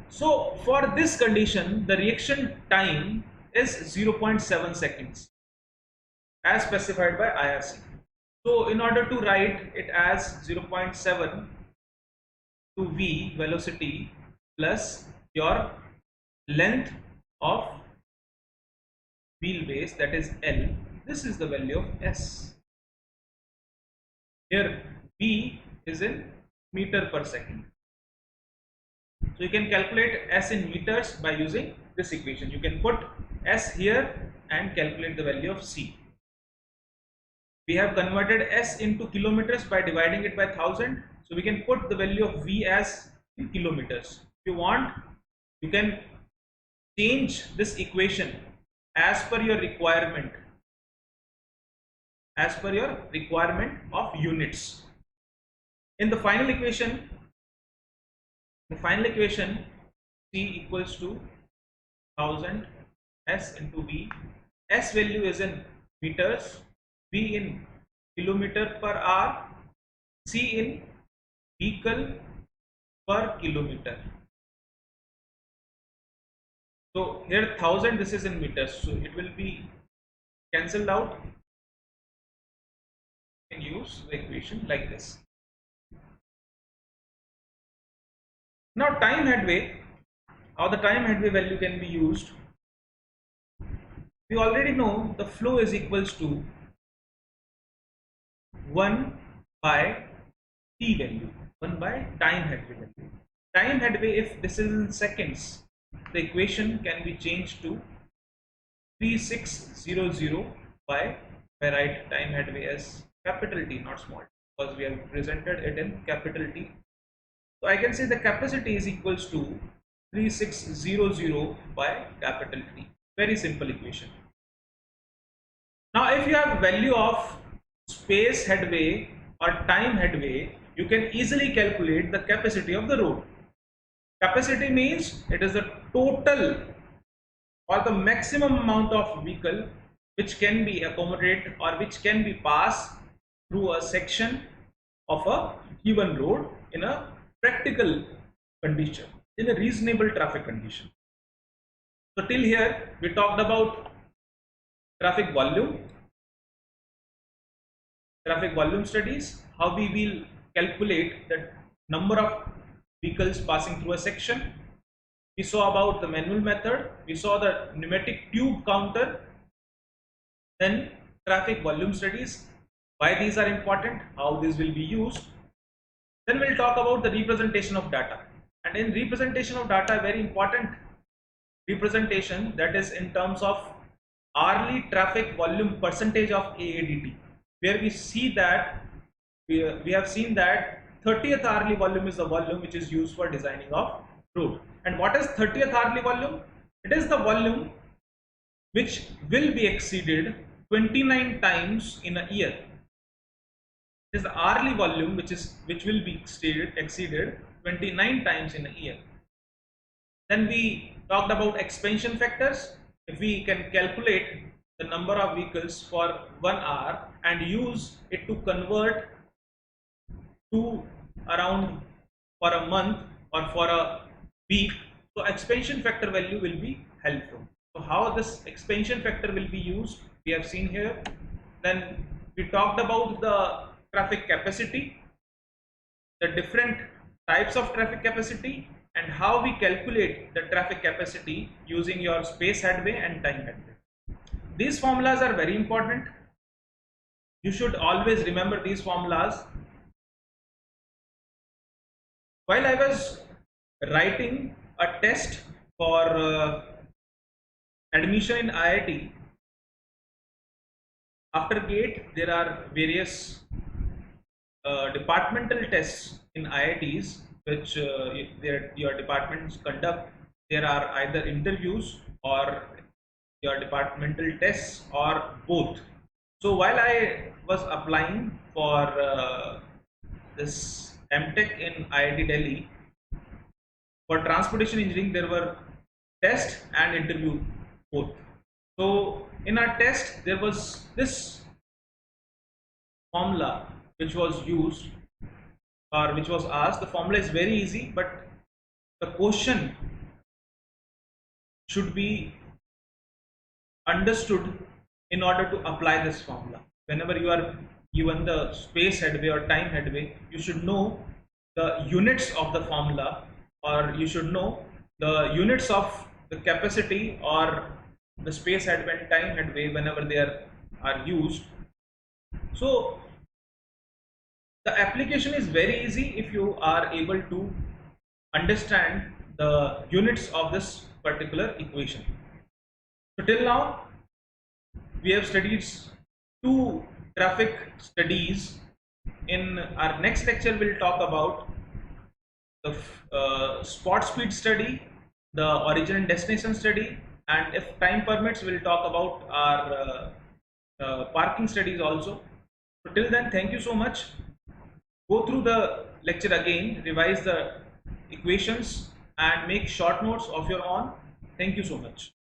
So for this condition, the reaction time is 0.7 seconds as specified by IRC. So in order to write it as 0.7 to v velocity plus your length of wheelbase, that is L, this is the value of S. Here v is in meter per second. So you can calculate S in meters by using this equation. You can put S here and calculate the value of C. We have converted S into kilometers by dividing it by 1000. So we can put the value of V as in kilometers. If you want, you can change this equation as per your requirement, of units. In the final equation, C equals to 1000 S into V. S value is in meters, V in kilometer per hour, C in vehicle per kilometer. So here 1000, this is in meters, so it will be cancelled out. You can use the equation like this. Now time headway, how the time headway value can be used. We already know the flow is equals to 1 by t value, 1 by time headway value. Time headway, if this is in seconds, the equation can be changed to 3600 by, if I write time headway as capital T, not small, because we have presented it in capital T. So I can say the capacity is equals to 3600 by capital T. Very simple equation. Now if you have value of space headway or time headway, you can easily calculate the capacity of the road. Capacity means it is the total or the maximum amount of vehicle which can be accommodated or which can be passed through a section of a given road in a practical condition, in a reasonable traffic condition. So till here we talked about traffic volume studies, how we will calculate the number of vehicles passing through a section. We saw about the manual method, we saw the pneumatic tube counter, then traffic volume studies, why these are important, how these will be used. Then we'll talk about the representation of data, and in representation of data, very important representation, that is in terms of hourly traffic volume percentage of AADT, where we see that we have seen that 30th hourly volume is the volume which is used for designing of road. And what is 30th hourly volume? It is the volume which will be exceeded 29 times in a year. It is the hourly volume which will be exceeded 29 times in a year. Then we talked about expansion factors. If we can calculate the number of vehicles for 1 hour and use it to convert to around for a month or for a week, so expansion factor value will be helpful. So how this expansion factor will be used, we have seen here. Then we talked about the traffic capacity. the different types of traffic capacity and how we calculate the traffic capacity using your space headway and time headway. These formulas are very important. You should always remember these formulas. While I was writing a test for admission in IIT, after GATE there are various departmental tests in IITs which your departments conduct. There are either interviews or your departmental tests or both. So while I was applying for this MTech in IIT Delhi, for transportation engineering there were test and interview both. So in our test there was this formula which was used or which was asked. The formula is very easy, but the question should be understood in order to apply this formula. Whenever you are given the space headway or time headway, you should know the units of the formula, or you should know the units of the capacity or the space headway and time headway whenever they are used. So the application is very easy if you are able to understand the units of this particular equation. So till now we have studied two traffic studies. In our next lecture we'll talk about the spot speed study, the origin and destination study, and if time permits we'll talk about our parking studies also. So till then, thank you so much. Go through the lecture again, revise the equations and make short notes of your own. Thank you so much.